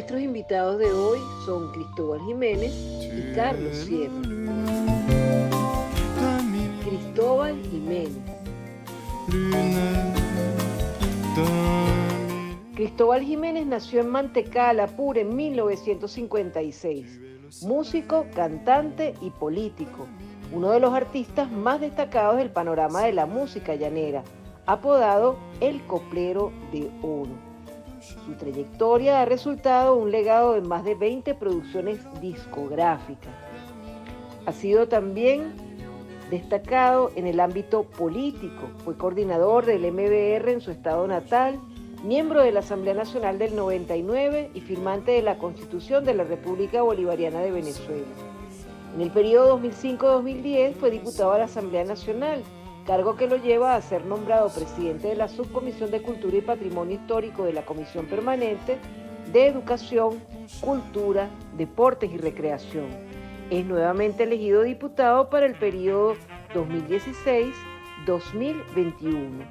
Nuestros invitados de hoy son Cristóbal Jiménez y Carlos Sierra. Cristóbal Jiménez. Cristóbal Jiménez nació en Mantecal, Apure, en 1956. Músico, cantante y político. Uno de los artistas más destacados del panorama de la música llanera, apodado el Coplero de Oro. Su trayectoria ha resultado un legado de más de 20 producciones discográficas. Ha sido también destacado en el ámbito político. Fue coordinador del MBR en su estado natal, miembro de la Asamblea Nacional del 99 y firmante de la Constitución de la República Bolivariana de Venezuela. En el periodo 2005-2010 fue diputado a la Asamblea Nacional, cargo que lo lleva a ser nombrado presidente de la Subcomisión de Cultura y Patrimonio Histórico de la Comisión Permanente de Educación, Cultura, Deportes y Recreación. Es nuevamente elegido diputado para el periodo 2016-2021.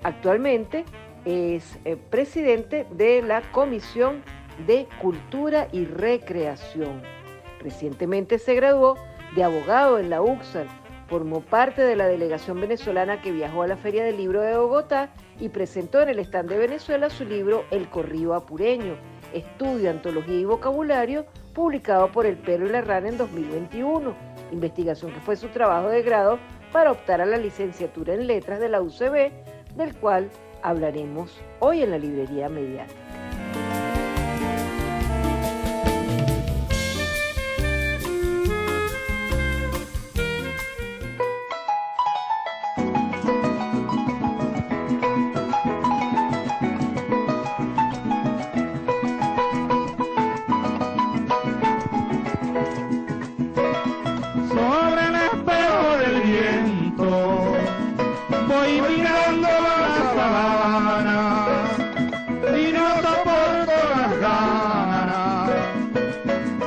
Actualmente es presidente de la Comisión de Cultura y Recreación. Recientemente se graduó de abogado en la UCSAL, formó parte de la delegación venezolana que viajó a la Feria del Libro de Bogotá y presentó en el stand de Venezuela su libro El Corrido Apureño, estudio, antología y vocabulario, publicado por El Perro y la Rana en 2021, investigación que fue su trabajo de grado para optar a la licenciatura en Letras de la UCB, del cual hablaremos hoy en la Librería Mediática. Sobre el espejo del viento voy mirando la sabana y no soporto las ganas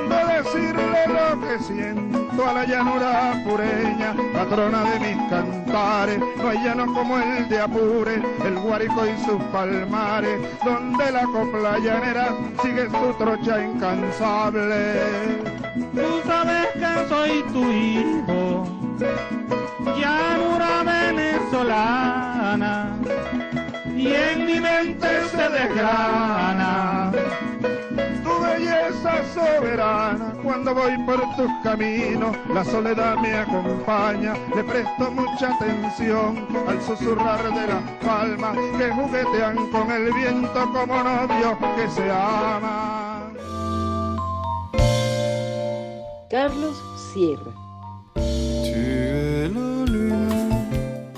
de decirle lo que siento a la llanura apureña, patrona de mis cantares. No hay llano como el de Apure, el Guárico y sus palmares, donde la copla llanera sigue su trocha incansable. Tú sabes que soy tu hijo, llanura venezolana, y en mi mente se desgrana tu belleza soberana. Cuando voy por tus caminos, la soledad me acompaña, le presto mucha atención al susurrar de las palmas que juguetean con el viento como novios que se aman. Carlos Sierra.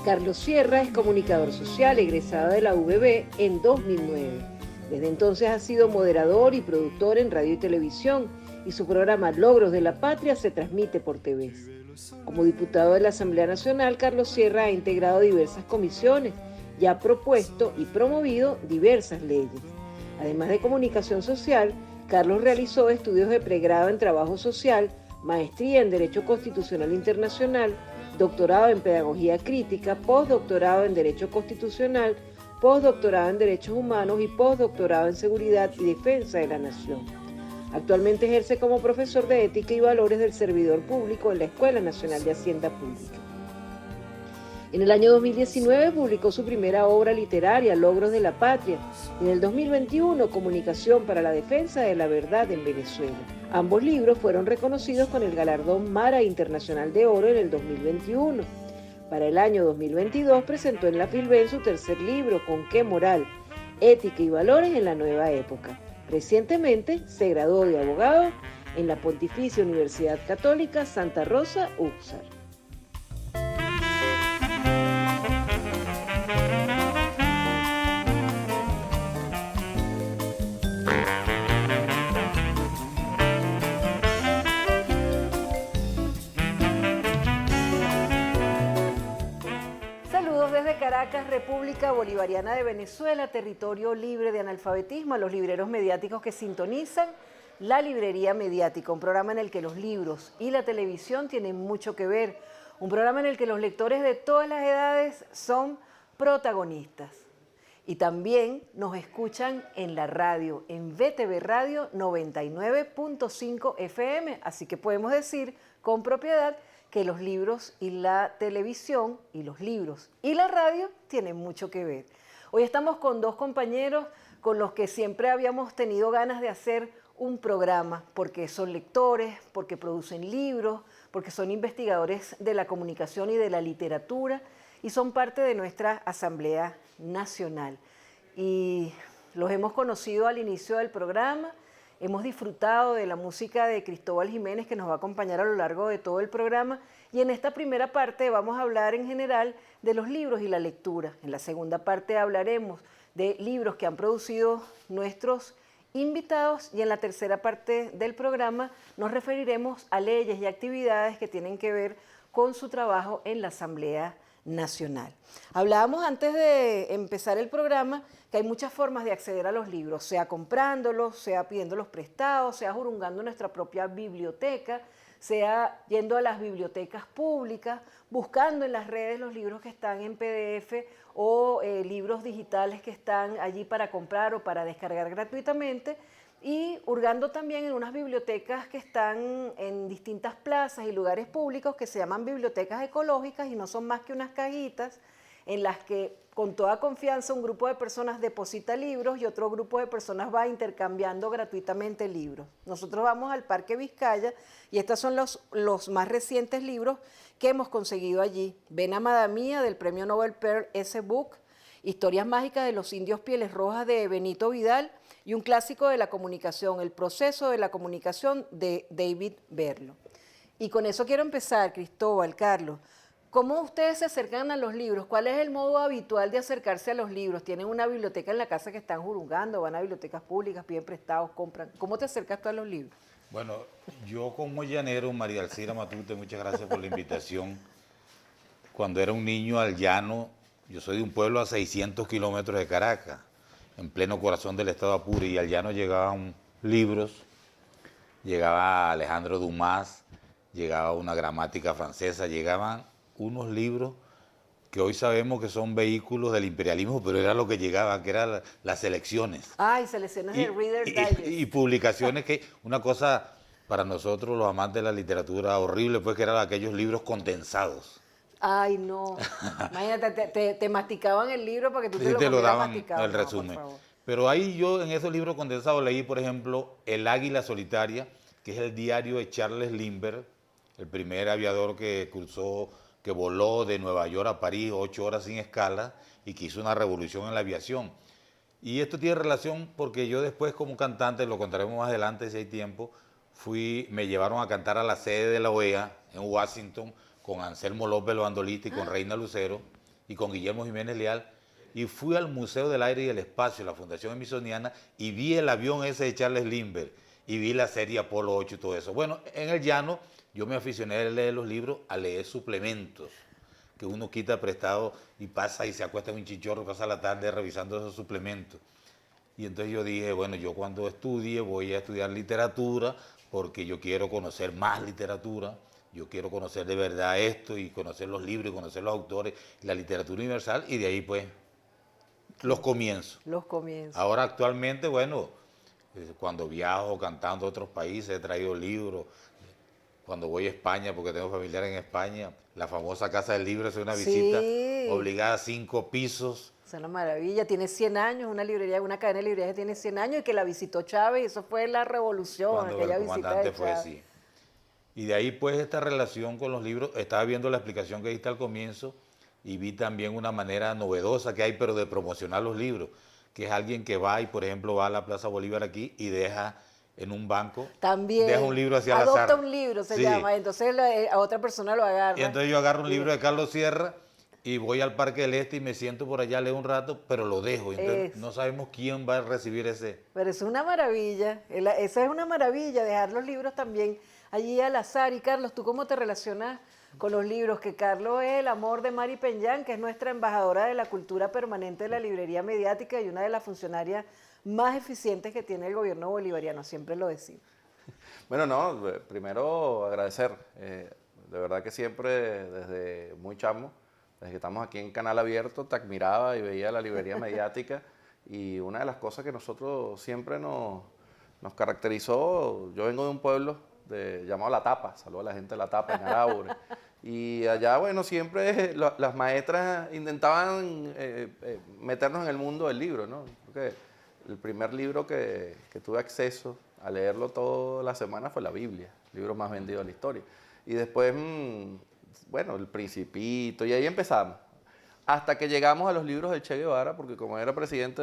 Carlos Sierra es comunicador social egresado de la UBB en 2009. Desde entonces ha sido moderador y productor en radio y televisión y su programa Logros de la Patria se transmite por TV. Como diputado de la Asamblea Nacional, Carlos Sierra ha integrado diversas comisiones y ha propuesto y promovido diversas leyes. Además de comunicación social, Carlos realizó estudios de pregrado en trabajo social, maestría en Derecho Constitucional Internacional, doctorado en Pedagogía Crítica, postdoctorado en Derecho Constitucional, postdoctorado en Derechos Humanos y postdoctorado en Seguridad y Defensa de la Nación. Actualmente ejerce como profesor de Ética y Valores del Servidor Público en la Escuela Nacional de Hacienda Pública. En el año 2019 publicó su primera obra literaria, Logros de la Patria, y en el 2021, Comunicación para la Defensa de la Verdad en Venezuela. Ambos libros fueron reconocidos con el galardón Mara Internacional de Oro en el 2021. Para el año 2022 presentó en la Filben su tercer libro, Con qué moral, Ética y Valores en la Nueva Época. Recientemente se graduó de abogado en la Pontificia Universidad Católica Santa Rosa, UCSAR. Desde Caracas, República Bolivariana de Venezuela, territorio libre de analfabetismo, a los libreros mediáticos que sintonizan la Librería Mediática, un programa en el que los libros y la televisión tienen mucho que ver, un programa en el que los lectores de todas las edades son protagonistas. Y también nos escuchan en la radio, en VTV Radio 99.5 FM. Así que podemos decir con propiedad que los libros y la televisión, y los libros y la radio tienen mucho que ver. Hoy estamos con dos compañeros con los que siempre habíamos tenido ganas de hacer un programa, porque son lectores, porque producen libros, porque son investigadores de la comunicación y de la literatura, y son parte de nuestra Asamblea Nacional. Y los hemos conocido al inicio del programa, hemos disfrutado de la música de Cristóbal Jiménez, que nos va a acompañar a lo largo de todo el programa, y en esta primera parte vamos a hablar en general de los libros y la lectura. En la segunda parte hablaremos de libros que han producido nuestros invitados, y en la tercera parte del programa nos referiremos a leyes y actividades que tienen que ver con su trabajo en la Asamblea Nacional. Hablábamos antes de empezar el programa que hay muchas formas de acceder a los libros, sea comprándolos, sea pidiéndolos prestados, sea jurungando nuestra propia biblioteca, sea yendo a las bibliotecas públicas, buscando en las redes los libros que están en PDF o libros digitales que están allí para comprar o para descargar gratuitamente, y hurgando también en unas bibliotecas que están en distintas plazas y lugares públicos que se llaman bibliotecas ecológicas, y no son más que unas cajitas en las que con toda confianza un grupo de personas deposita libros y otro grupo de personas va intercambiando gratuitamente libros. Nosotros vamos al Parque Vizcaya y estos son los más recientes libros que hemos conseguido allí. Ven Amada Mía, del Premio Nobel Pearl S. Book, Historias Mágicas de los Indios Pieles Rojas, de Benito Vidal, y un clásico de la comunicación, El Proceso de la Comunicación, de David Berlo. Y con eso quiero empezar, Cristóbal, Carlos. ¿Cómo ustedes se acercan a los libros? ¿Cuál es el modo habitual de acercarse a los libros? ¿Tienen una biblioteca en la casa que están jurungando? ¿Van a bibliotecas públicas, piden prestados, compran? ¿Cómo te acercas tú a los libros? Bueno, yo como llanero, María Alcira Matute, muchas gracias por la invitación. Cuando era un niño al llano, yo soy de un pueblo a 600 kilómetros de Caracas, en pleno corazón del estado Apure, y al llano llegaban libros, llegaba Alejandro Dumas, llegaba una gramática francesa, llegaban unos libros que hoy sabemos que son vehículos del imperialismo, pero era lo que llegaba, que eran las selecciones. Ay, selecciones de Reader's Digest. Y publicaciones que, una cosa para nosotros los amantes de la literatura horrible, pues que eran aquellos libros condensados. Ay, no. Imagínate, te masticaban el libro para que tú te lo daban masticado. el resumen. Pero ahí yo en esos libros condensados leí, por ejemplo, El Águila Solitaria, que es el diario de Charles Lindbergh, el primer aviador que voló de Nueva York a París 8 horas sin escala y que hizo una revolución en la aviación. Y esto tiene relación porque yo después, como cantante, lo contaremos más adelante si hay tiempo, me llevaron a cantar a la sede de la OEA en Washington con Anselmo López, el bandolista, y con Reina Lucero y con Guillermo Jiménez Leal, y fui al Museo del Aire y el Espacio, la Fundación Smithsoniana, y vi el avión ese de Charles Lindbergh, y vi la serie Apolo 8 y todo eso. Bueno, en el llano yo me aficioné a leer los libros, a leer suplementos, que uno quita prestado y pasa y se acuesta en un chichorro, pasa la tarde revisando esos suplementos. Y entonces yo dije, bueno, yo cuando estudie voy a estudiar literatura, porque yo quiero conocer más literatura, yo quiero conocer de verdad esto y conocer los libros y conocer los autores, la literatura universal, y de ahí pues los comienzos. Los comienzos. Ahora actualmente, bueno, cuando viajo cantando a otros países, he traído libros. Cuando voy a España, porque tengo familiares en España, la famosa Casa del Libro es una visita obligada a 5 pisos. Es una maravilla, tiene 100 años, una librería, una cadena de librerías que tiene 100 años y que la visitó Chávez, y eso fue la revolución, Cuando aquella el visita comandante de fue Chávez. así. Y de ahí pues esta relación con los libros, estaba viendo la explicación que diste al comienzo y vi también una manera novedosa que hay, pero de promocionar los libros, que es alguien que va y, por ejemplo, va a la Plaza Bolívar aquí y deja en un banco, también deja un libro hacia al azar. Adopta un libro, se llama, entonces a otra persona lo agarra. Y entonces yo agarro un libro de Carlos Sierra y voy al Parque del Este y me siento por allá, leo un rato, pero lo dejo. Entonces no sabemos quién va a recibir ese. Pero eso es una maravilla, esa es una maravilla, dejar los libros también allí al azar. Y Carlos, ¿tú cómo te relacionas con los libros? Que Carlos es el amor de Mari Peñán, que es nuestra embajadora de la cultura permanente de la librería mediática y una de las funcionarias más eficientes que tiene el gobierno bolivariano, siempre lo decimos. Bueno, no, primero agradecer, de verdad que siempre desde muy chamo desde que estamos aquí en Canal Abierto, te admiraba y veía la librería mediática. Y una de las cosas que nosotros siempre nos caracterizó, yo vengo de un pueblo llamado La Tapa, saludo a la gente de La Tapa, en Araure. Y allá, bueno, siempre las maestras intentaban meternos en el mundo del libro, ¿no? Porque el primer libro que tuve acceso a leerlo toda la semana fue la Biblia, el libro más vendido de la historia. Y después, bueno, El Principito, y ahí empezamos. Hasta que llegamos a los libros del Che Guevara, porque como era presidente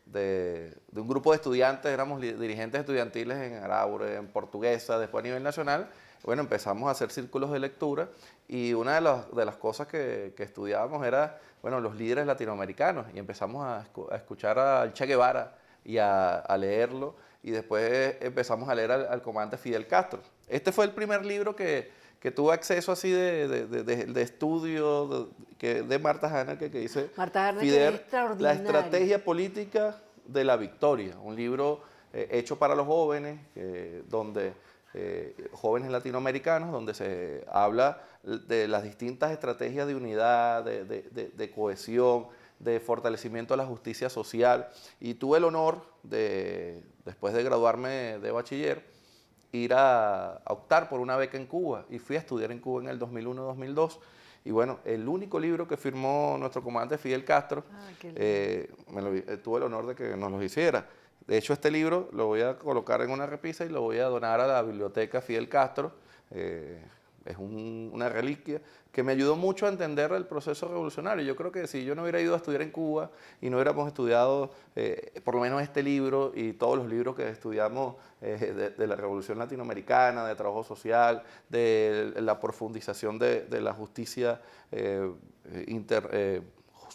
de un grupo de estudiantes, éramos dirigentes estudiantiles en Araure, en Portuguesa, después a nivel nacional, bueno, empezamos a hacer círculos de lectura y una de las cosas que estudiábamos era, bueno, los líderes latinoamericanos, y empezamos a escuchar al Che Guevara y a leerlo, y después empezamos a leer al comandante Fidel Castro. Este fue el primer libro que tuve acceso así de estudio de Marta Hannah, que dice Fidel, la estrategia política de la victoria, un libro hecho para los jóvenes, donde jóvenes latinoamericanos, donde se habla de las distintas estrategias de unidad, de cohesión, de fortalecimiento de la justicia social. Y tuve el honor después de graduarme de bachiller, ir a optar por una beca en Cuba, y fui a estudiar en Cuba en el 2001-2002. Y bueno, el único libro que firmó nuestro comandante Fidel Castro, tuve el honor de que nos lo hiciera. De hecho, este libro lo voy a colocar en una repisa y lo voy a donar a la biblioteca Fidel Castro. Es una reliquia que me ayudó mucho a entender el proceso revolucionario. Yo creo que si yo no hubiera ido a estudiar en Cuba y no hubiéramos estudiado por lo menos este libro y todos los libros que estudiamos de la Revolución Latinoamericana, de trabajo social, de la profundización de la justicia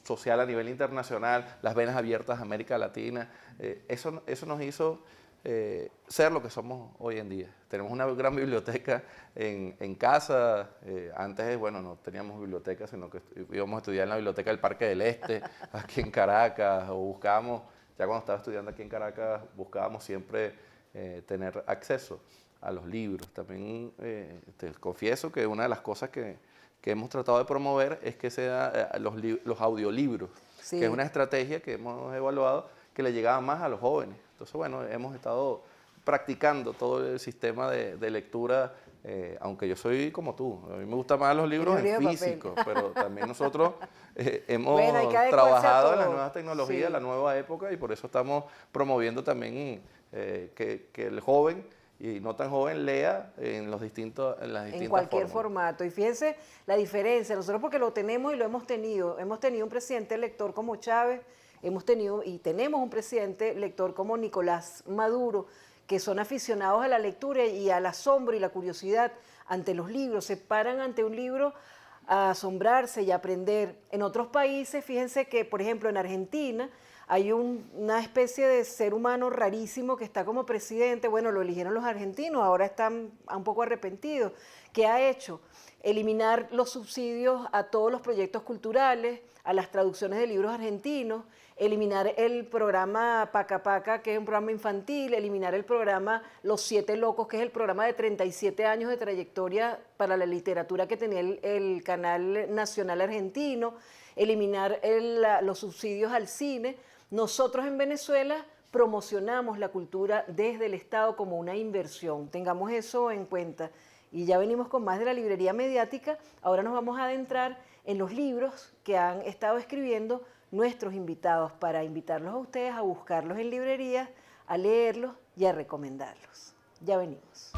social a nivel internacional, las venas abiertas a América Latina, eso nos hizo ser lo que somos hoy en día. Tenemos una gran biblioteca en casa. Antes, bueno, no teníamos biblioteca, sino que íbamos a estudiar en la biblioteca del Parque del Este, aquí en Caracas, o buscábamos, ya cuando estaba estudiando aquí en Caracas, buscábamos siempre tener acceso a los libros. También te confieso que una de las cosas que hemos tratado de promover es que sea los audiolibros, sí, que es una estrategia que hemos evaluado que le llegaba más a los jóvenes. Entonces, bueno, hemos estado practicando todo el sistema de lectura, aunque yo soy como tú, a mí me gustan más los libros en físico, pero también nosotros hemos trabajado en las nuevas tecnologías, sí, la nueva época, y por eso estamos promoviendo también que el joven y no tan joven lea en las distintas en cualquier formato. Y fíjense la diferencia, nosotros porque lo tenemos y lo hemos tenido un presidente lector como Chávez, hemos tenido y tenemos un presidente lector como Nicolás Maduro, que son aficionados a la lectura y al asombro y la curiosidad ante los libros, se paran ante un libro a asombrarse y aprender. En otros países, fíjense que, por ejemplo, en Argentina, hay una especie de ser humano rarísimo que está como presidente. Bueno, lo eligieron los argentinos, ahora están un poco arrepentidos. ¿Qué ha hecho? Eliminar los subsidios a todos los proyectos culturales, a las traducciones de libros argentinos, eliminar el programa Paca Paca, que es un programa infantil, eliminar el programa Los Siete Locos, que es el programa de 37 años de trayectoria para la literatura que tenía el Canal Nacional Argentino, eliminar los subsidios al cine. Nosotros en Venezuela promocionamos la cultura desde el Estado como una inversión, tengamos eso en cuenta. Y ya venimos con más de la librería mediática, ahora nos vamos a adentrar en los libros que han estado escribiendo nuestros invitados para invitarlos a ustedes a buscarlos en librerías, a leerlos y a recomendarlos. Ya venimos.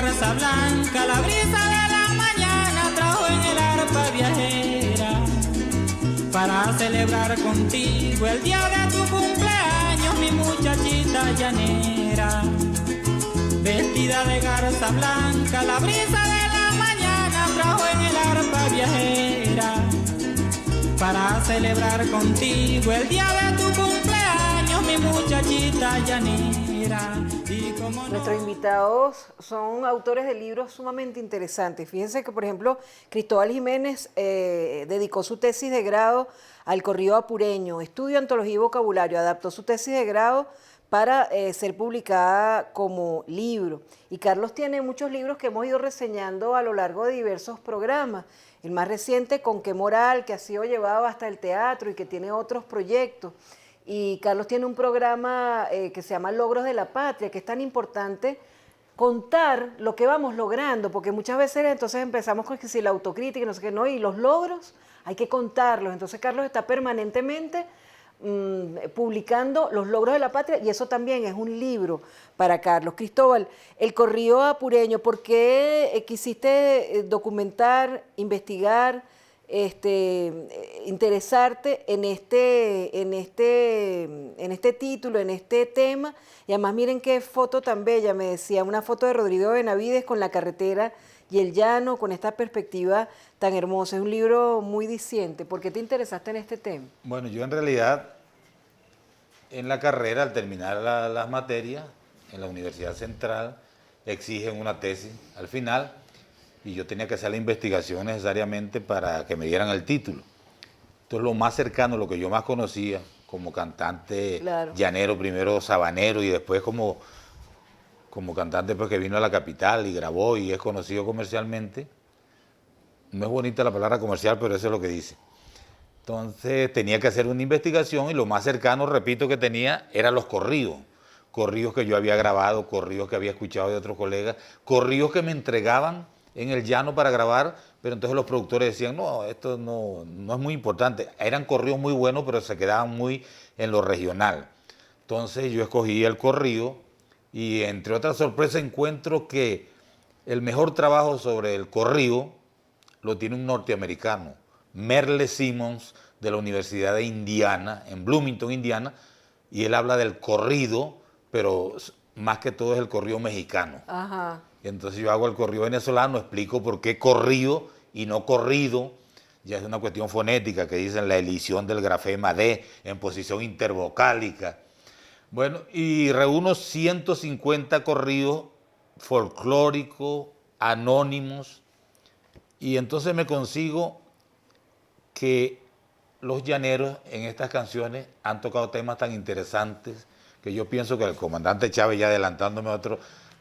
garza blanca, la brisa de la mañana trajo en el arpa viajera para celebrar contigo el día de tu cumpleaños, mi muchachita llanera. Vestida de garza blanca, la brisa de la mañana trajo en el arpa viajera para celebrar contigo el día de tu cumpleaños, mi muchachita llanera. Y como no... Nuestros invitados son autores de libros sumamente interesantes. Fíjense que, por ejemplo, Cristóbal Jiménez dedicó su tesis de grado al corrido apureño, estudio antología y vocabulario, adaptó su tesis de grado para ser publicada como libro. Y Carlos tiene muchos libros que hemos ido reseñando a lo largo de diversos programas. El más reciente, Con qué moral, que ha sido llevado hasta el teatro y que tiene otros proyectos. Y Carlos tiene un programa que se llama Logros de la Patria, que es tan importante contar lo que vamos logrando, porque muchas veces entonces empezamos con que si la autocrítica y no sé qué, no, y los logros hay que contarlos. Entonces Carlos está permanentemente publicando los logros de la patria, y eso también es un libro para Carlos. Cristóbal, el corrido apureño, ¿por qué quisiste documentar, investigar, interesarte en este título, en este tema? Y además miren qué foto tan bella, me decía, una foto de Rodrigo Benavides con la carretera y el llano, con esta perspectiva tan hermosa. Es un libro muy diciente. ¿Por qué te interesaste en este tema? Bueno, yo en realidad, en la carrera, al terminar las materias, en la Universidad Central, exigen una tesis al final, y yo tenía que hacer la investigación necesariamente para que me dieran el título. Entonces, lo más cercano, lo que yo más conocía como cantante llanero, primero sabanero y después como cantante pues, que vino a la capital y grabó y es conocido comercialmente. No es bonita la palabra comercial, pero eso es lo que dice. Entonces tenía que hacer una investigación y lo más cercano, repito, que tenía eran los corridos. Corridos que yo había grabado, corridos que había escuchado de otros colegas, corridos que me entregaban en el llano para grabar, pero entonces los productores decían, no, esto no es muy importante. Eran corridos muy buenos, pero se quedaban muy en lo regional. Entonces yo escogí el corrido y entre otras sorpresas encuentro que el mejor trabajo sobre el corrido lo tiene un norteamericano, Merle Simmons, de la Universidad de Indiana, en Bloomington, Indiana, y él habla del corrido, pero más que todo es el corrido mexicano. Ajá. Y entonces yo hago el corrido venezolano, explico por qué corrido y no corrido. Ya es una cuestión fonética que dicen la elisión del grafema D en posición intervocálica. Bueno, y reúno 150 corridos folclóricos, anónimos, y entonces me consigo que los llaneros en estas canciones han tocado temas tan interesantes que yo pienso que el comandante Chávez, ya adelantándome a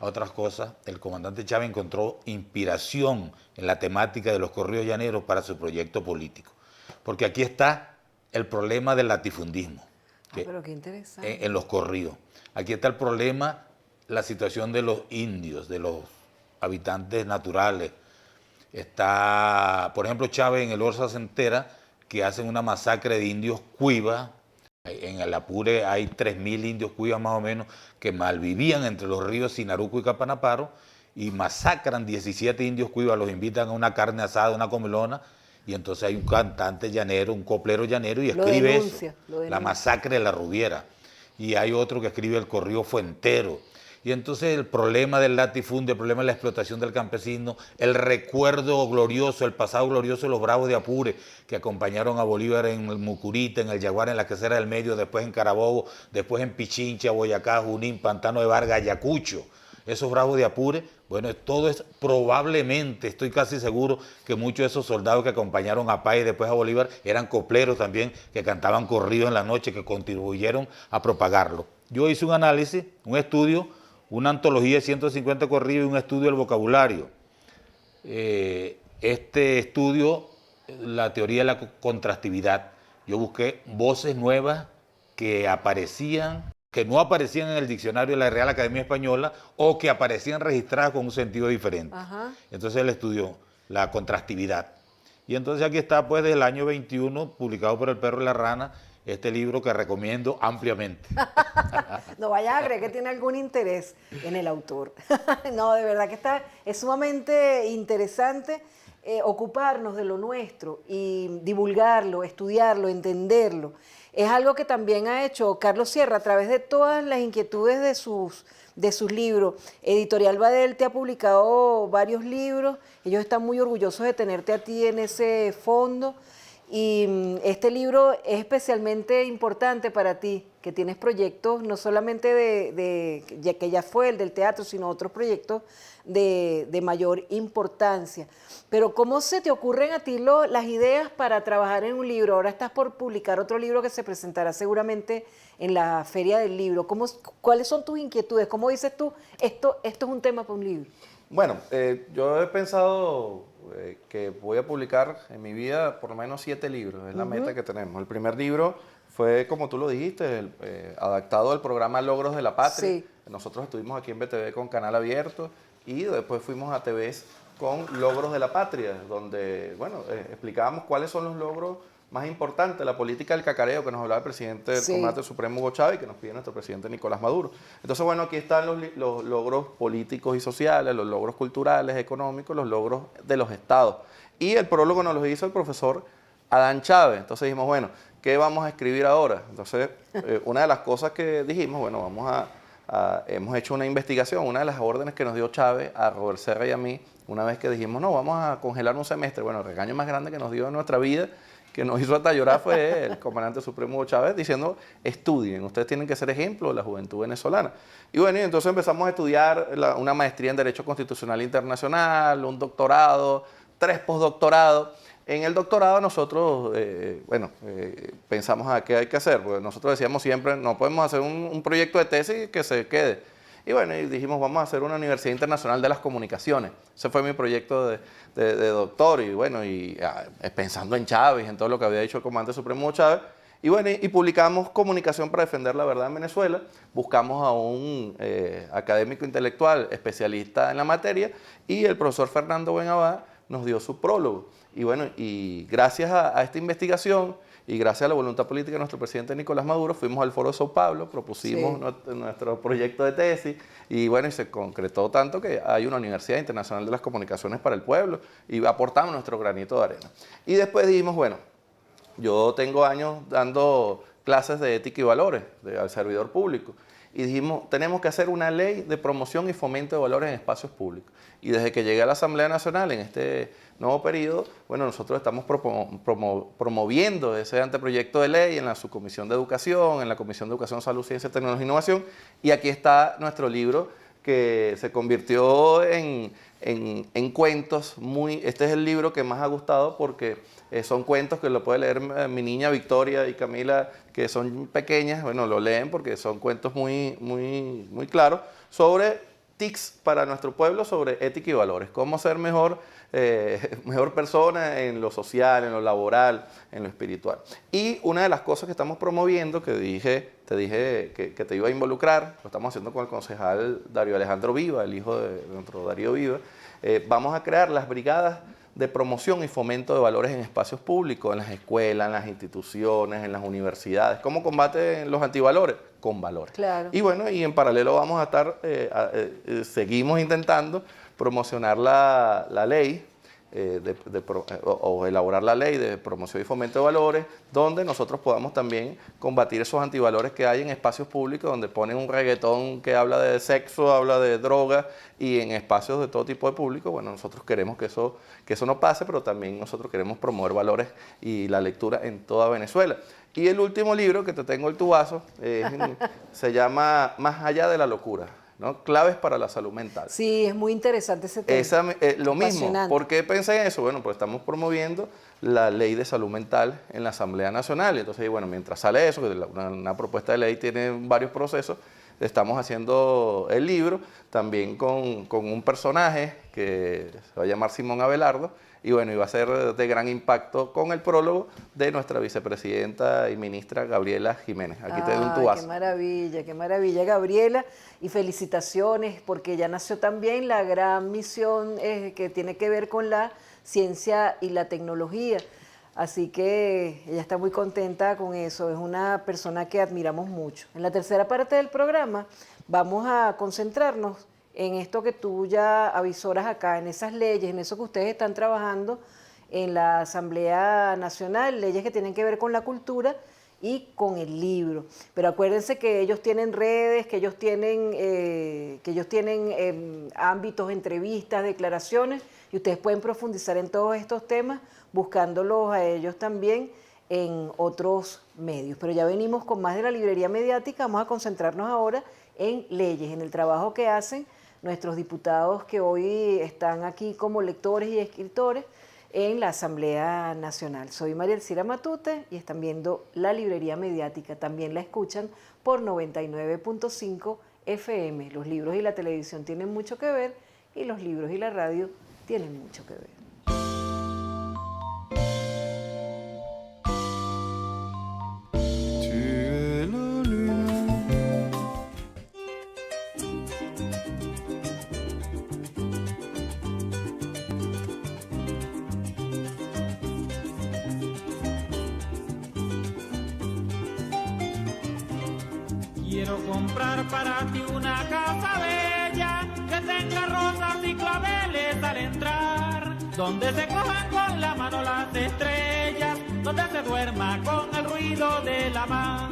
otras cosas, el comandante Chávez encontró inspiración en la temática de los corridos llaneros para su proyecto político. Porque aquí está el problema del latifundismo. Pero qué interesante. En los corridos. Aquí está el problema, la situación de los indios, de los habitantes naturales. Está, por ejemplo, Chávez en el Orza se entera que hacen una masacre de indios cuivas. En el Apure hay 3.000 indios cuivas más o menos que malvivían entre los ríos Sinaruco y Capanaparo y masacran 17 indios cuivas, los invitan a una carne asada, una comelona, y entonces hay un cantante llanero, un coplero llanero y escribe eso, la masacre de la Rubiera. Y hay otro que escribe el corrido Fuentero. Y entonces el problema del latifundio, el problema de la explotación del campesino, el recuerdo glorioso, el pasado glorioso de los bravos de Apure, que acompañaron a Bolívar en el Mucurita, en el Yaguara, en la Quesera del Medio, después en Carabobo, después en Pichincha, Boyacá, Junín, Pantano de Vargas, Ayacucho. Esos bravos de Apure, bueno, todo es probablemente, estoy casi seguro que muchos de esos soldados que acompañaron a Páez y después a Bolívar eran copleros también, que cantaban corrido en la noche, que contribuyeron a propagarlo. Yo hice un análisis, un estudio, una antología de 150 corridos y un estudio del vocabulario. Este estudio, la teoría de la contrastividad. Yo busqué voces nuevas que aparecían, que no aparecían en el diccionario de la Real Academia Española o que aparecían registradas con un sentido diferente. Ajá. Entonces él estudió la contrastividad. Y entonces aquí está, pues, desde el año 21, publicado por El Perro y la Rana, este libro que recomiendo ampliamente. No vayas a creer que tiene algún interés en el autor. No, de verdad que es sumamente interesante ocuparnos de lo nuestro y divulgarlo, estudiarlo, entenderlo. Es algo que también ha hecho Carlos Sierra a través de todas las inquietudes de sus libros. Editorial Badel te ha publicado varios libros. Ellos están muy orgullosos de tenerte a ti en ese fondo. Y este libro es especialmente importante para ti, que tienes proyectos no solamente ya que ya fue el del teatro, sino otros proyectos de mayor importancia. Pero ¿cómo se te ocurren a ti las ideas para trabajar en un libro? Ahora estás por publicar otro libro que se presentará seguramente en la Feria del Libro. ¿Cuáles son tus inquietudes? ¿Cómo dices tú, esto es un tema para un libro? Bueno, yo he pensado que voy a publicar en mi vida por lo menos 7 libros, es la meta que tenemos. El primer libro fue, como tú lo dijiste, adaptado al programa Logros de la Patria. Sí. Nosotros estuvimos aquí en BTV con Canal Abierto y después fuimos a TVS con Logros de la Patria, donde, bueno, explicábamos cuáles son los logros más importante, la política del cacareo que nos hablaba el presidente del Comandante Supremo Hugo Chávez y que nos pide nuestro presidente Nicolás Maduro. Entonces, bueno, aquí están los logros políticos y sociales, los logros culturales, económicos, los logros de los estados. Y el prólogo nos lo hizo el profesor Adán Chávez. Entonces dijimos, bueno, ¿qué vamos a escribir ahora? Entonces, una de las cosas que dijimos, bueno, hemos hecho una investigación, una de las órdenes que nos dio Chávez a Robert Serra y a mí, una vez que dijimos, no, vamos a congelar un semestre. Bueno, el regaño más grande que nos dio en nuestra vida, que nos hizo hasta llorar, fue el comandante supremo Hugo Chávez diciendo, estudien, ustedes tienen que ser ejemplo de la juventud venezolana. Y bueno, y entonces empezamos a estudiar una maestría en Derecho Constitucional Internacional, un doctorado, 3 postdoctorados. En el doctorado nosotros, pensamos a qué hay que hacer, porque nosotros decíamos siempre, no podemos hacer un proyecto de tesis que se quede. Y bueno, y dijimos, vamos a hacer una Universidad Internacional de las Comunicaciones. Ese fue mi proyecto de doctor, y bueno, pensando en Chávez, en todo lo que había dicho el comandante supremo Hugo Chávez. Y bueno, y publicamos Comunicación para defender la verdad en Venezuela. Buscamos a un académico intelectual especialista en la materia, y el profesor Fernando Buenabad nos dio su prólogo. Y bueno, y gracias a esta investigación y gracias a la voluntad política de nuestro presidente Nicolás Maduro, fuimos al Foro de Sao Paulo, propusimos nuestro proyecto de tesis, y bueno, y se concretó tanto que hay una Universidad Internacional de las Comunicaciones para el pueblo, y aportamos nuestro granito de arena. Y después dijimos, bueno, yo tengo años dando clases de ética y valores al servidor público, y dijimos, tenemos que hacer una ley de promoción y fomento de valores en espacios públicos. Y desde que llegué a la Asamblea Nacional en este nuevo periodo, bueno, nosotros estamos promoviendo ese anteproyecto de ley en la Subcomisión de Educación, en la Comisión de Educación, Salud, Ciencia, Tecnología e Innovación, y aquí está nuestro libro que se convirtió en cuentos este es el libro que más ha gustado porque son cuentos que lo puede leer mi niña Victoria y Camila, que son pequeñas, bueno, lo leen porque son cuentos muy, muy, muy claros sobre tics para nuestro pueblo, sobre ética y valores, cómo ser mejor persona en lo social, en lo laboral, en lo espiritual. Y una de las cosas que estamos promoviendo, que te dije que te iba a involucrar, lo estamos haciendo con el concejal Darío Alejandro Viva, el hijo de nuestro Darío Viva, vamos a crear las brigadas de promoción y fomento de valores en espacios públicos, en las escuelas, en las instituciones, en las universidades. ¿Cómo combaten los antivalores? Con valores. Claro. Y bueno, y en paralelo vamos a estar, seguimos intentando promocionar la ley o elaborar la ley de promoción y fomento de valores, donde nosotros podamos también combatir esos antivalores que hay en espacios públicos, donde ponen un reggaetón que habla de sexo, habla de droga, y en espacios de todo tipo de público. Bueno, nosotros queremos que eso no pase, pero también nosotros queremos promover valores y la lectura en toda Venezuela. Y el último libro que te tengo en tu vaso se llama Más allá de la locura, ¿no? Claves para la salud mental. Sí, es muy interesante ese tema. Lo mismo. ¿Por qué pensé en eso? Bueno, pues estamos promoviendo la ley de salud mental en la Asamblea Nacional. Y entonces, bueno, mientras sale eso, que una propuesta de ley tiene varios procesos, estamos haciendo el libro también con un personaje que se va a llamar Simón Abelardo. Y bueno, iba a ser de gran impacto con el prólogo de nuestra vicepresidenta y ministra Gabriela Jiménez. Aquí te doy un tubazo. Qué maravilla, Gabriela. Y felicitaciones, porque ya nació también la gran misión que tiene que ver con la ciencia y la tecnología. Así que ella está muy contenta con eso, es una persona que admiramos mucho. En la tercera parte del programa vamos a concentrarnos en esto que tú ya avisoras acá, en esas leyes, en eso que ustedes están trabajando en la Asamblea Nacional, leyes que tienen que ver con la cultura y con el libro. Pero acuérdense que ellos tienen redes, que ellos tienen ámbitos, entrevistas, declaraciones, y ustedes pueden profundizar en todos estos temas buscándolos a ellos también en otros medios. Pero ya venimos con más de la librería mediática, vamos a concentrarnos ahora en leyes, en el trabajo que hacen nuestros diputados que hoy están aquí como lectores y escritores en la Asamblea Nacional. Soy María Elcira Matute y están viendo la librería mediática, también la escuchan por 99.5 FM. Los libros y la televisión tienen mucho que ver y los libros y la radio tienen mucho que ver. Quiero comprar para ti una casa bella que tenga rosas y claveles al entrar, donde se cojan con la mano las estrellas, donde se duerma con el ruido de la mar.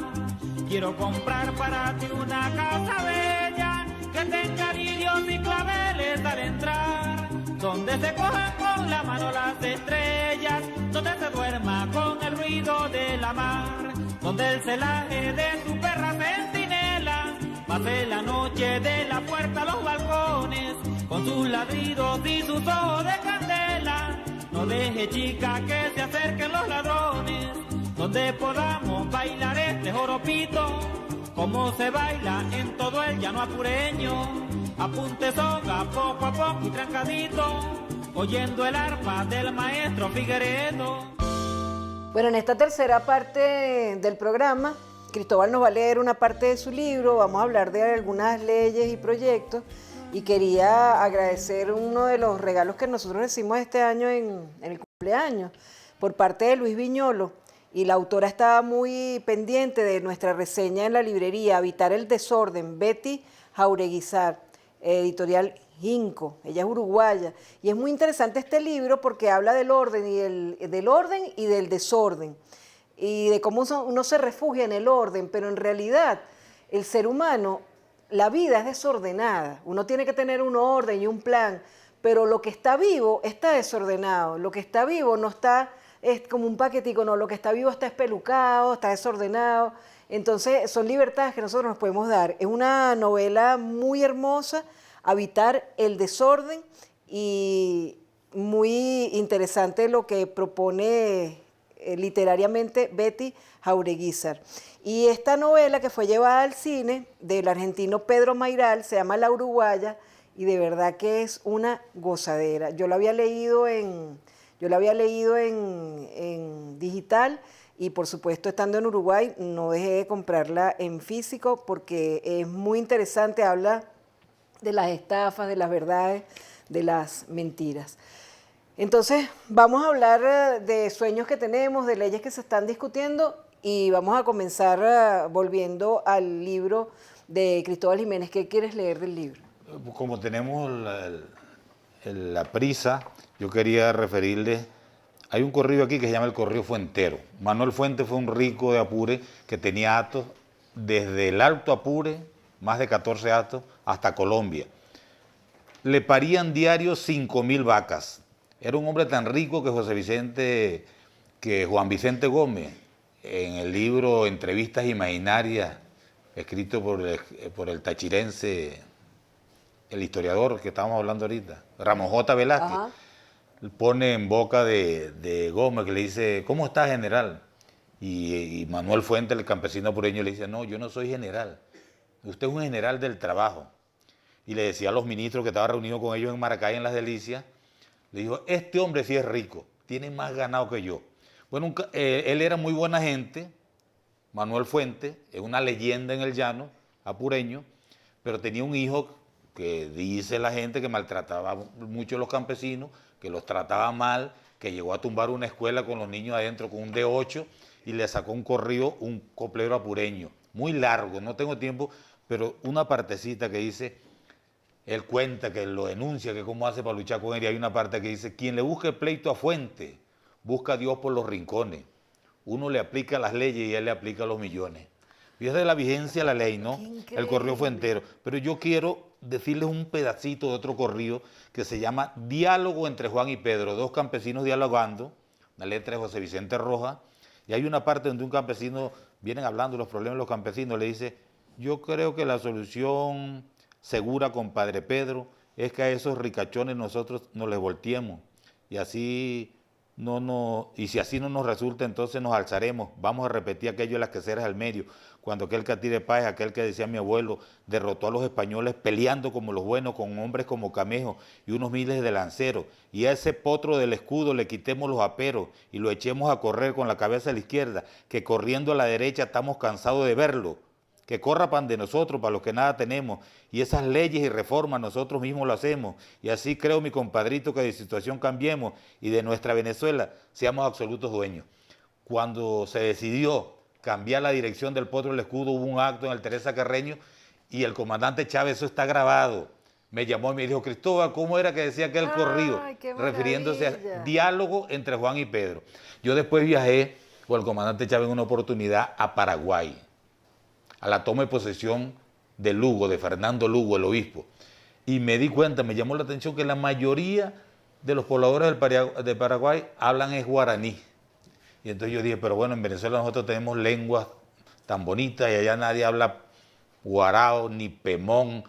Quiero comprar para ti una casa bella que tenga lirios y claveles al entrar, donde se cojan con la mano las estrellas, donde se duerma con el ruido de la mar, donde el celaje de tu perra centinela pase la noche de la puerta a los balcones, con sus ladridos y sus ojos de candela. No deje, chica, que se acerquen los ladrones, donde podamos bailar este joropito, como se baila en todo el llano apureño. Apunte soga poco a poco y trancadito, oyendo el arpa del maestro Figueredo. Bueno, en esta tercera parte del programa, Cristóbal nos va a leer una parte de su libro, vamos a hablar de algunas leyes y proyectos, y quería agradecer uno de los regalos que nosotros recibimos este año en el cumpleaños, por parte de Luis Viñolo, y la autora estaba muy pendiente de nuestra reseña en la librería, Habitar el Desorden, Betty Jaureguizar, editorial Ginkgo, ella es uruguaya, y es muy interesante este libro porque habla del orden y del desorden, y de cómo uno se refugia en el orden, pero en realidad el ser humano, la vida es desordenada, uno tiene que tener un orden y un plan, pero lo que está vivo está desordenado, lo que está vivo no está, es como un paquetico, no, lo que está vivo está espelucado, está desordenado, entonces son libertades que nosotros nos podemos dar. Es una novela muy hermosa, Habitar el Desorden, y muy interesante lo que propone literariamente Betty Jaureguizar. Y esta novela que fue llevada al cine del argentino Pedro Mairal se llama La Uruguaya, y de verdad que es una gozadera. Yo la había leído en digital, y por supuesto estando en Uruguay no dejé de comprarla en físico porque es muy interesante, habla de las estafas, de las verdades, de las mentiras. Entonces vamos a hablar de sueños que tenemos, de leyes que se están discutiendo, y vamos a comenzar volviendo al libro de Cristóbal Jiménez. ¿Qué quieres leer del libro? Como tenemos la prisa, yo quería referirles, hay un corrido aquí que se llama el corrido Fuentero. Manuel Fuente fue un rico de Apure que tenía actos desde el Alto Apure, más de 14 actos, hasta Colombia. Le parían diarios 5.000 vacas. Era un hombre tan rico que Juan Vicente Gómez, en el libro Entrevistas Imaginarias, escrito por el tachirense, el historiador que estábamos hablando ahorita, Ramón J. Velázquez, ajá, pone en boca de Gómez, que le dice, ¿cómo está, general? Y Manuel Fuente, el campesino apureño, le dice, no, yo no soy general, usted es un general del trabajo. Y le decía a los ministros que estaba reunido con ellos en Maracay, en Las Delicias, le dijo, este hombre sí es rico, tiene más ganado que yo. Bueno, él era muy buena gente, Manuel Fuente, es una leyenda en el llano apureño, pero tenía un hijo que dice la gente que maltrataba mucho a los campesinos, que los trataba mal, que llegó a tumbar una escuela con los niños adentro con un D8 y le sacó un corrido, un coplero apureño, muy largo, no tengo tiempo, pero una partecita que dice, él cuenta que lo denuncia, que cómo hace para luchar con él, y hay una parte que dice, quien le busque pleito a fuente, busca a Dios por los rincones. Uno le aplica las leyes y él le aplica los millones. Fíjate la vigencia de la ley, ¿no? El corrido fue entero. Pero yo quiero decirles un pedacito de otro corrido que se llama Diálogo entre Juan y Pedro, dos campesinos dialogando, una letra de José Vicente Rojas, y hay una parte donde un campesino, vienen hablando de los problemas de los campesinos, le dice, yo creo que la solución segura, compadre Pedro, es que a esos ricachones nosotros nos les volteemos, y así y si así no nos resulta, entonces nos alzaremos. Vamos a repetir aquello de las queseras al medio, cuando aquel Catire Páez, aquel que decía mi abuelo, derrotó a los españoles peleando como los buenos, con hombres como Camejo y unos miles de lanceros, y a ese potro del escudo le quitemos los aperos y lo echemos a correr con la cabeza a la izquierda, que corriendo a la derecha estamos cansados de verlo. Que corra pan de nosotros, para los que nada tenemos, y esas leyes y reformas nosotros mismos lo hacemos, y así creo, mi compadrito, que de situación cambiemos, y de nuestra Venezuela seamos absolutos dueños. Cuando se decidió cambiar la dirección del Potro del Escudo, hubo un acto en el Teresa Carreño, y el comandante Chávez, eso está grabado, me llamó y me dijo, Cristóbal, ¿cómo era que decía aquel corrido? Refiriéndose a diálogo entre Juan y Pedro. Yo después viajé con el comandante Chávez en una oportunidad a Paraguay, a la toma de posesión de Lugo, de Fernando Lugo, el obispo. Y me di cuenta, me llamó la atención que la mayoría de los pobladores de Paraguay hablan es guaraní. Y entonces yo dije, pero bueno, en Venezuela nosotros tenemos lenguas tan bonitas y allá nadie habla guarao, ni pemón,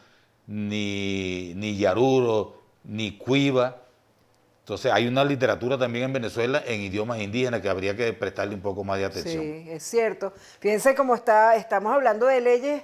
ni yaruro, ni cuiva. Entonces hay una literatura también en Venezuela en idiomas indígenas que habría que prestarle un poco más de atención. Sí, es cierto. Fíjense cómo estamos hablando de leyes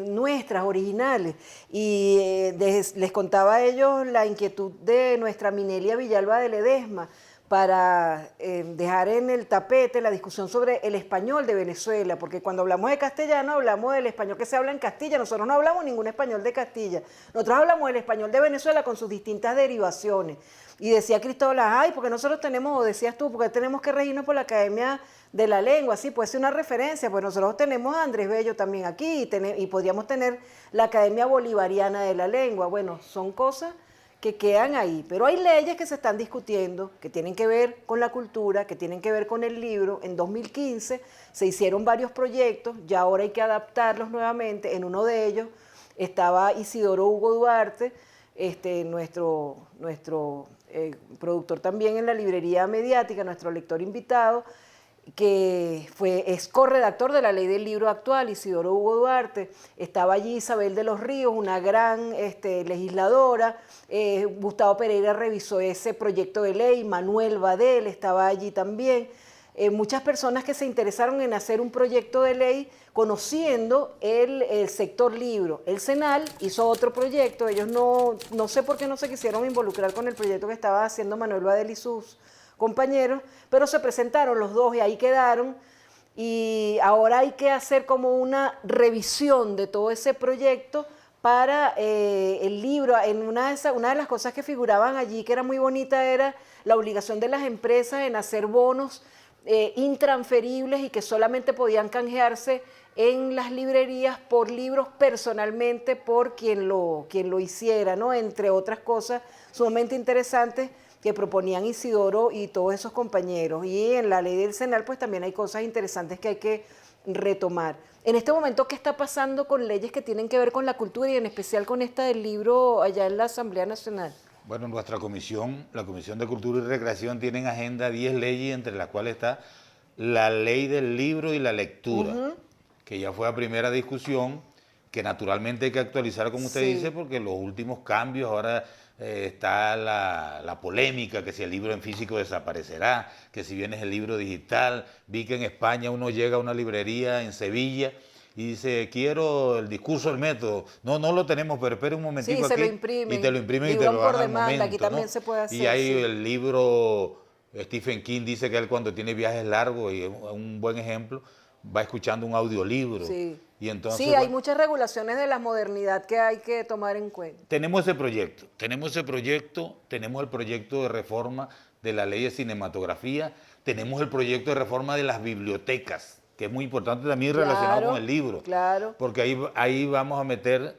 nuestras, originales, y les contaba a ellos la inquietud de nuestra Minelia Villalba de Ledesma para dejar en el tapete la discusión sobre el español de Venezuela, porque cuando hablamos de castellano hablamos del español que se habla en Castilla, nosotros no hablamos ningún español de Castilla, nosotros hablamos del español de Venezuela con sus distintas derivaciones. Y decía Cristóbal, ay, porque nosotros tenemos, o decías tú, porque tenemos que regirnos por la Academia de la Lengua, sí, puede ser una referencia, pues nosotros tenemos a Andrés Bello también aquí, y podríamos tener la Academia Bolivariana de la Lengua. Bueno, son cosas que quedan ahí, pero hay leyes que se están discutiendo, que tienen que ver con la cultura, que tienen que ver con el libro. En 2015 se hicieron varios proyectos, ya ahora hay que adaptarlos nuevamente. En uno de ellos estaba Isidoro Hugo Duarte, nuestro productor también en la librería mediática, nuestro lector invitado, que es corredactor de la ley del libro actual, Isidoro Hugo Duarte. Estaba allí Isabel de los Ríos, una gran legisladora. Gustavo Pereira revisó ese proyecto de ley, Manuel Badel estaba allí también. Muchas personas que se interesaron en hacer un proyecto de ley conociendo el sector libro. El Senal hizo otro proyecto, ellos no sé por qué no se quisieron involucrar con el proyecto que estaba haciendo Manuel Badel y sus compañeros, pero se presentaron los dos y ahí quedaron, y ahora hay que hacer como una revisión de todo ese proyecto para el libro. Una de las cosas que figuraban allí, que era muy bonita, era la obligación de las empresas en hacer bonos intransferibles y que solamente podían canjearse en las librerías por libros personalmente por quien lo hiciera, ¿no? Entre otras cosas sumamente interesantes que proponían Isidoro y todos esos compañeros. Y en la ley del Senal pues también hay cosas interesantes que hay que retomar. En este momento, ¿qué está pasando con leyes que tienen que ver con la cultura y en especial con esta del libro allá en la Asamblea Nacional? Bueno, nuestra comisión, la Comisión de Cultura y Recreación, tiene en agenda 10 leyes, entre las cuales está la ley del libro y la lectura, que ya fue a primera discusión, que naturalmente hay que actualizar, como usted dice, porque los últimos cambios, ahora está la polémica, que si el libro en físico desaparecerá, que si viene el libro digital. Vi que en España uno llega a una librería en Sevilla y dice, quiero el discurso del método. No lo tenemos, pero espera un momentico aquí. Se lo imprimen. Y te lo imprimen y te lo dan al momento, aquí también, ¿no? Se puede hacer. Y hay el libro, Stephen King dice que él cuando tiene viajes largos, y es un buen ejemplo, va escuchando un audiolibro. Sí. Y entonces, sí, hay muchas regulaciones de la modernidad que hay que tomar en cuenta. Tenemos ese proyecto, tenemos el proyecto de reforma de la ley de cinematografía. Tenemos el proyecto de reforma de las bibliotecas, que es muy importante también relacionado con el libro. Claro. Porque ahí vamos a meter,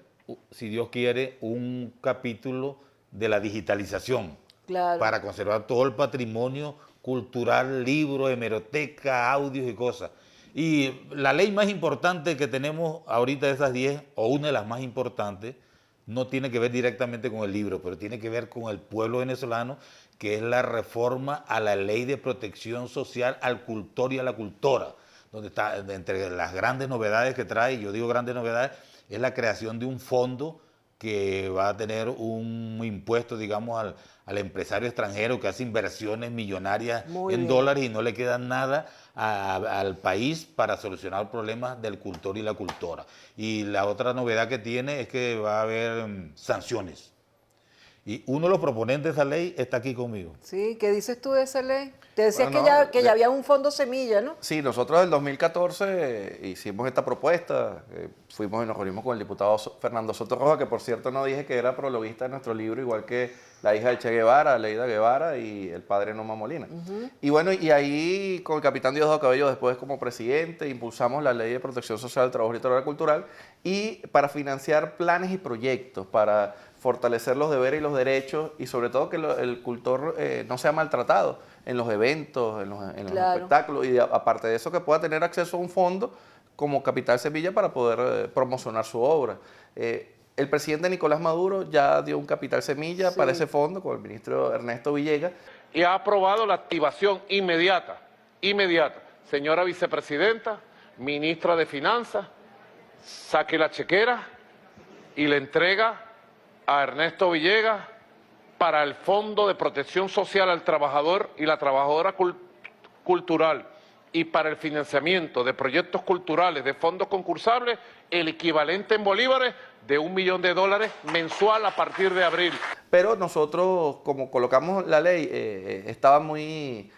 si Dios quiere, un capítulo de la digitalización. Claro. Para conservar todo el patrimonio cultural, libros, hemeroteca, audios y cosas. Y la ley más importante que tenemos ahorita de esas 10, o una de las más importantes, no tiene que ver directamente con el libro, pero tiene que ver con el pueblo venezolano, que es la reforma a la ley de protección social al cultor y a la cultora, donde está, entre las grandes novedades que trae, yo digo grandes novedades, es la creación de un fondo que va a tener un impuesto, digamos, al empresario extranjero que hace inversiones millonarias en dólares y no le queda nada al país para solucionar problemas del cultor y la cultora. Y la otra novedad que tiene es que va a haber sanciones. Y uno de los proponentes de esa ley está aquí conmigo. Sí, ¿qué dices tú de esa ley? Te decías Bueno, que ya había un fondo semilla, ¿no? Sí, nosotros en el 2014 hicimos esta propuesta, fuimos y nos reunimos con el diputado Fernando Soto Roja, que por cierto no dije que era prologuista de nuestro libro, igual que la hija del Che Guevara, Leida Guevara, y el padre Noma Molina. Y bueno, y ahí con el capitán Diosdado Cabello después como presidente, impulsamos la ley de protección social del trabajo y trabajo cultural, y para financiar planes y proyectos, para fortalecer los deberes y los derechos, y sobre todo que el cultor no sea maltratado en los eventos, en los espectáculos, y aparte de eso que pueda tener acceso a un fondo como Capital Semilla para poder promocionar su obra. El presidente Nicolás Maduro ya dio un Capital Semilla para ese fondo con el ministro Ernesto Villegas. Y ha aprobado la activación inmediata, señora vicepresidenta, ministra de Finanzas, saque la chequera y le entrega a Ernesto Villegas para el Fondo de Protección Social al Trabajador y la Trabajadora Cultural, y para el financiamiento de proyectos culturales de fondos concursables, el equivalente en bolívares de $1 millón mensual a partir de abril. Pero nosotros, como colocamos la ley, estaba muy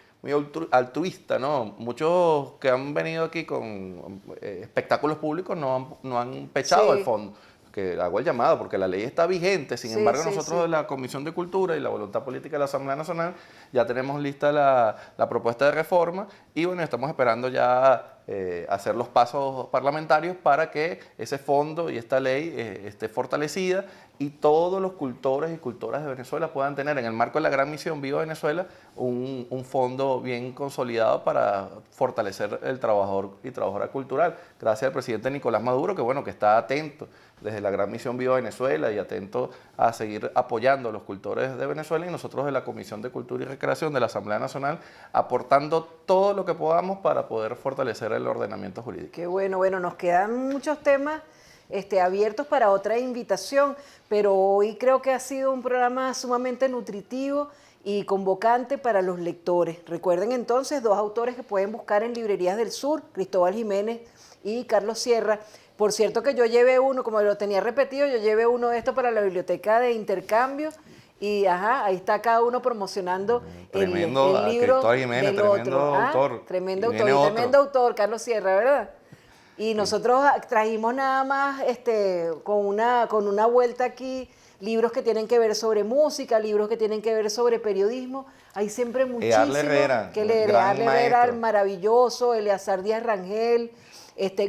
altruista, ¿no? Muchos que han venido aquí con espectáculos públicos no han pechado el fondo. Que hago el llamado, porque la ley está vigente, sin embargo nosotros de la Comisión de Cultura y la Voluntad Política de la Asamblea Nacional ya tenemos lista la propuesta de reforma, y bueno, estamos esperando ya hacer los pasos parlamentarios para que ese fondo y esta ley esté fortalecida y todos los cultores y cultoras de Venezuela puedan tener, en el marco de la gran misión Viva Venezuela, un fondo bien consolidado para fortalecer el trabajador y trabajadora cultural. Gracias al presidente Nicolás Maduro, que bueno, que está atento desde la gran misión Viva Venezuela y atento a seguir apoyando a los cultores de Venezuela, y nosotros de la Comisión de Cultura y Recreación de la Asamblea Nacional aportando todo lo que podamos para poder fortalecer el ordenamiento jurídico. Qué bueno, nos quedan muchos temas abiertos para otra invitación, pero hoy creo que ha sido un programa sumamente nutritivo y convocante para los lectores. Recuerden entonces, 2 autores que pueden buscar en librerías del sur, Cristóbal Jiménez y Carlos Sierra. Por cierto que yo llevé uno, como lo tenía repetido, yo llevé uno de estos para la biblioteca de intercambio, y ahí está cada uno promocionando el libro Cristóbal Jiménez, del tremendo otro. autor. Tremendo autor, Carlos Sierra, ¿verdad? Y nosotros trajimos nada más con una vuelta aquí, libros que tienen que ver sobre música, libros que tienen que ver sobre periodismo. Hay siempre muchísimo que leer. Earle Herrera, el maravilloso, Eleazar Díaz Rangel,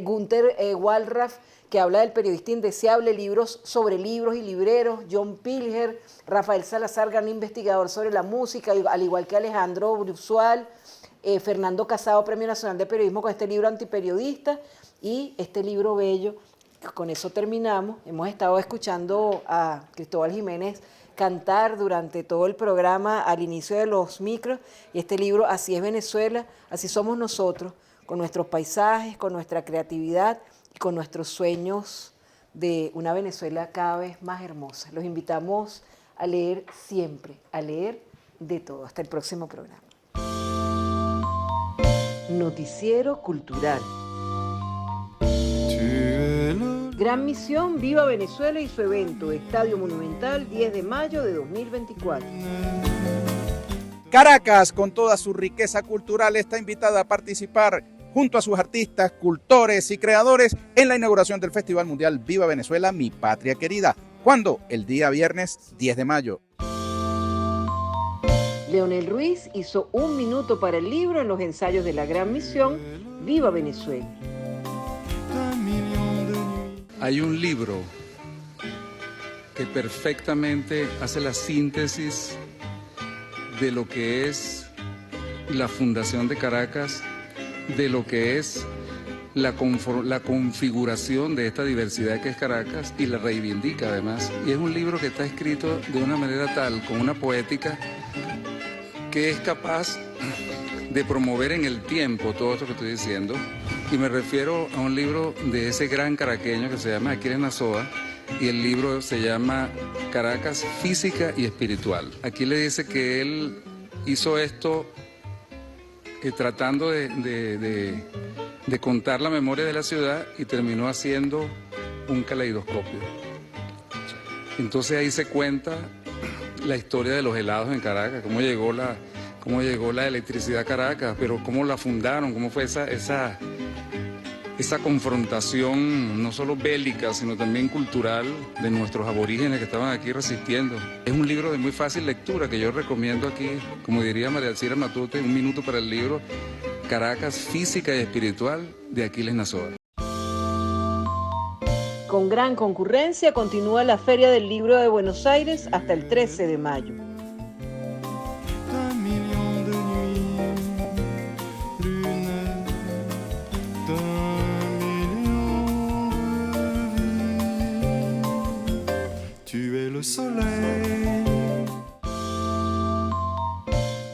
Gunther Wallraff, que habla del periodista indeseable, libros sobre libros y libreros, John Pilger, Rafael Salazar, gran investigador sobre la música, al igual que Alejandro Brusual, Fernando Casado, Premio Nacional de Periodismo, con este libro Antiperiodista, y este libro bello. Con eso terminamos. Hemos estado escuchando a Cristóbal Jiménez cantar durante todo el programa al inicio de los micros, y este libro, Así es Venezuela, así somos nosotros, con nuestros paisajes, con nuestra creatividad y con nuestros sueños de una Venezuela cada vez más hermosa. Los invitamos a leer siempre, a leer de todo. Hasta el próximo programa. Noticiero Cultural. Gran Misión Viva Venezuela y su evento, Estadio Monumental, 10 de mayo de 2024. Caracas, con toda su riqueza cultural, está invitada a participar junto a sus artistas, cultores y creadores en la inauguración del Festival Mundial Viva Venezuela, Mi Patria Querida. ¿Cuándo? El día viernes 10 de mayo. Leonel Ruiz hizo un minuto para el libro en los ensayos de la Gran Misión Viva Venezuela. Hay un libro que perfectamente hace la síntesis de lo que es la Fundación de Caracas, de lo que es la configuración de esta diversidad que es Caracas, y la reivindica además. Y es un libro que está escrito de una manera tal, con una poética, que es capaz de promover en el tiempo todo esto que estoy diciendo. Y me refiero a un libro de ese gran caraqueño que se llama Aquiles Nazoa, y el libro se llama Caracas Física y Espiritual. Aquí le dice que él hizo esto tratando de contar la memoria de la ciudad, y terminó haciendo un caleidoscopio. Entonces ahí se cuenta la historia de los helados en Caracas, cómo llegó la electricidad a Caracas, pero cómo la fundaron, cómo fue esa confrontación no solo bélica, sino también cultural de nuestros aborígenes que estaban aquí resistiendo. Es un libro de muy fácil lectura que yo recomiendo aquí, como diría María Alcira Matute, un minuto para el libro Caracas Física y Espiritual, de Aquiles Nazoa. Con gran concurrencia continúa la Feria del Libro de Buenos Aires hasta el 13 de mayo.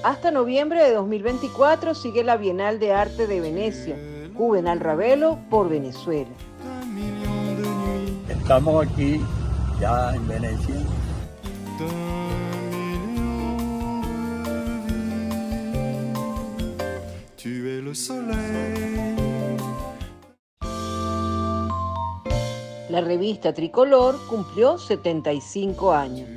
Hasta noviembre de 2024 sigue la Bienal de Arte de Venecia, Juvenal Ravelo por Venezuela. Estamos aquí ya en Venecia. La revista Tricolor cumplió 75 años.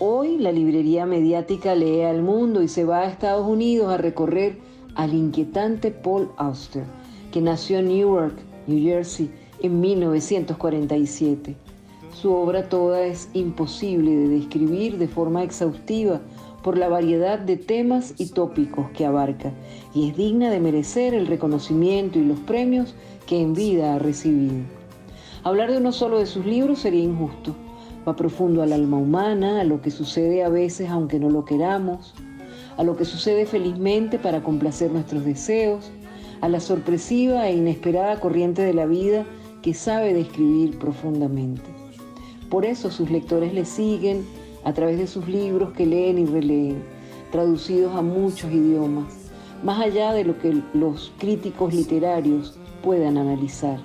Hoy la librería mediática lee al mundo y se va a Estados Unidos a recorrer al inquietante Paul Auster, que nació en Newark, New Jersey, en 1947. Su obra toda es imposible de describir de forma exhaustiva por la variedad de temas y tópicos que abarca, y es digna de merecer el reconocimiento y los premios que en vida ha recibido. Hablar de uno solo de sus libros sería injusto. Va profundo al alma humana, a lo que sucede a veces aunque no lo queramos, a lo que sucede felizmente para complacer nuestros deseos, a la sorpresiva e inesperada corriente de la vida que sabe describir profundamente. Por eso sus lectores le siguen a través de sus libros que leen y releen, traducidos a muchos idiomas, más allá de lo que los críticos literarios puedan analizar.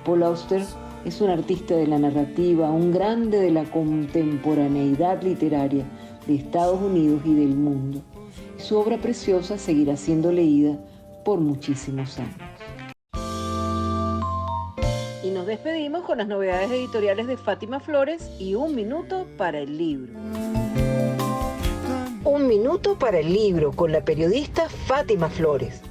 Paul Auster es un artista de la narrativa, un grande de la contemporaneidad literaria de Estados Unidos y del mundo. Su obra preciosa seguirá siendo leída por muchísimos años. Y nos despedimos con las novedades editoriales de Fátima Flores y un minuto para el libro. Un minuto para el libro con la periodista Fátima Flores.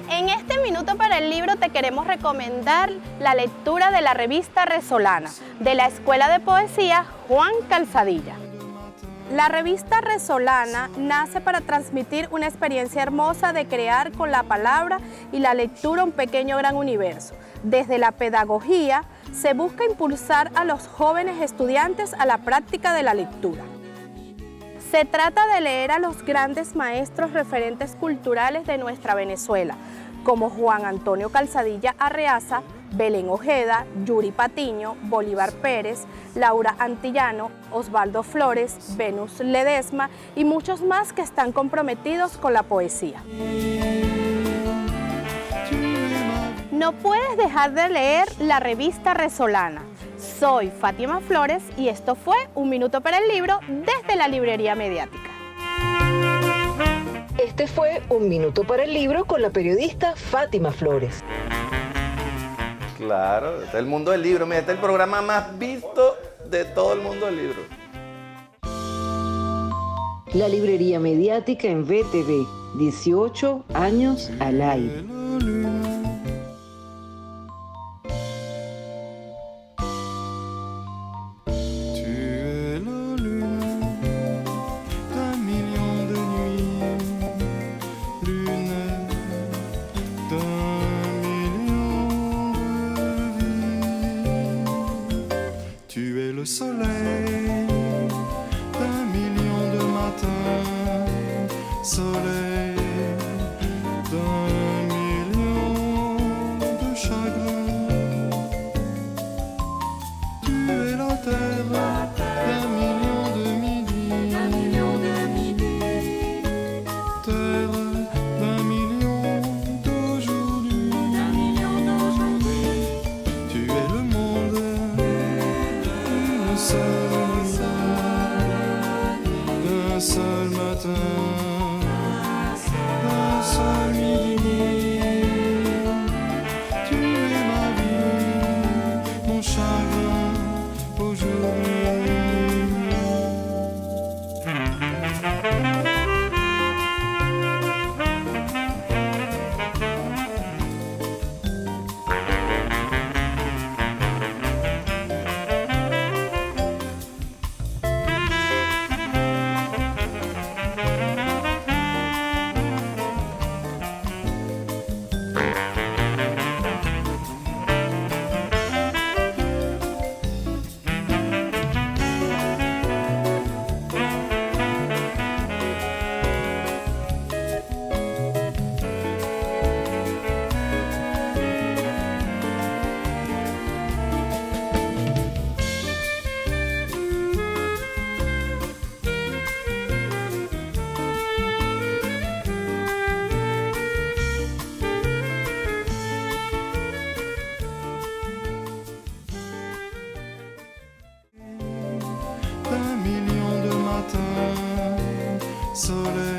En este minuto para el libro te queremos recomendar la lectura de la revista Resolana, de la Escuela de Poesía Juan Calzadilla. La revista Resolana nace para transmitir una experiencia hermosa de crear con la palabra y la lectura un pequeño gran universo. Desde la pedagogía se busca impulsar a los jóvenes estudiantes a la práctica de la lectura. Se trata de leer a los grandes maestros referentes culturales de nuestra Venezuela, como Juan Antonio Calzadilla Arreaza, Belén Ojeda, Yuri Patiño, Bolívar Pérez, Laura Antillano, Osvaldo Flores, Venus Ledesma y muchos más que están comprometidos con la poesía. No puedes dejar de leer la revista Resolana. Soy Fátima Flores y esto fue Un Minuto para el Libro desde la Librería Mediática. Este fue Un Minuto para el Libro con la periodista Fátima Flores. Claro, este es el mundo del libro. Mira, este es el programa más visto de todo el mundo del libro. La librería mediática en VTV, 18 años al aire. Le soleil d'un million de matins, soleil d'un million de chagrins. Tu es la terre d'un million de midis, terre d'un million d'aujourd'hui. Tu es le monde d'un seul matin, d'un seul midi. Tu es ma vie, mon chagrin aujourd'hui. D'un million de matins, soleil